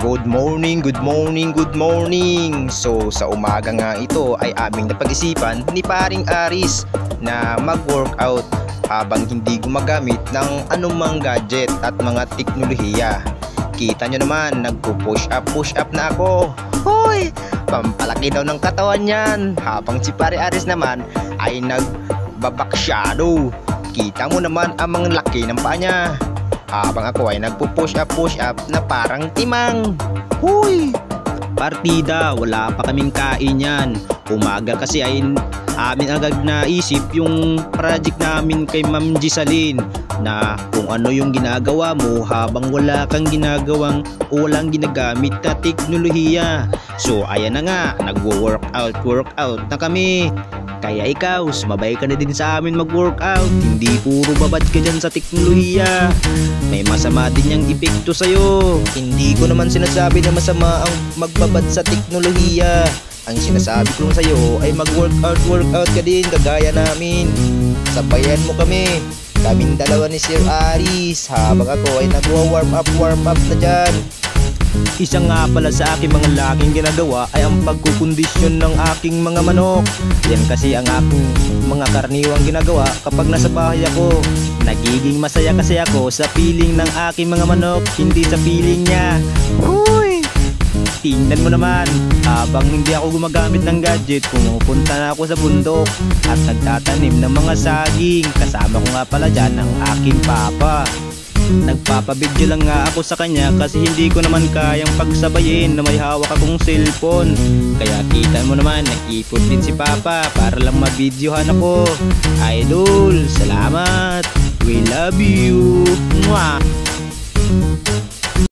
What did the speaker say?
Good morning, good morning, good morning. So sa umaga nga ito ay aming napag-isipan ni paring Aris na mag-workout habang hindi gumagamit ng anumang gadget at mga teknolohiya. Kita nyo naman, nagpo-push up na ako. Hoy! Pampalaki daw ng katawan yan. Habang si pare Aris naman ay nagbaback shadow. Kita mo naman ang mga laki ng paa niya. Habang ako ay nagpo-push up na parang timang. Huy! Partida, wala pa kaming kain yan. Umaga kasi ay amin agad naisip yung project namin kay Ma'am Gisalin na kung ano yung ginagawa mo habang wala kang ginagawang o walang ginagamit na teknolohiya. So ayan na nga, nagwo-workout na kami. Kaya ikaw, sumabay ka na din sa amin mag-workout. Hindi puro babad ka dyan sa teknolohiya. May masama din yung epekto sa'yo. Hindi ko naman sinasabi na masama ang magbabad sa teknolohiya. Ang sinasabi ko lang sa'yo ay mag-workout ka din kagaya namin. Sabayan mo kami. Kaming dalawa ni Sir Aris habang ako ay nagwa-warm up na dyan. Isa nga pala sa aking mga laging ginagawa ay ang pagkukondisyon ng aking mga manok. Yan kasi ang aking mga karaniwang ginagawa kapag nasa bahay ako. Nagiging masaya kasi ako sa feeling ng aking mga manok, hindi sa feeling niya. Huy! Tingnan mo naman, habang hindi ako gumagamit ng gadget, pumupunta na ako sa bundok at nagtatanim ng mga saging. Kasama ko nga pala dyan ang aking papa. Nagpapabidyo lang nga ako sa kanya kasi hindi ko naman kayang pagsabayin na may hawak akong cellphone. Kaya kita mo naman, nag-ipot din si Papa para lang mabidyohan ako. Idol, salamat! We love you! Mwah!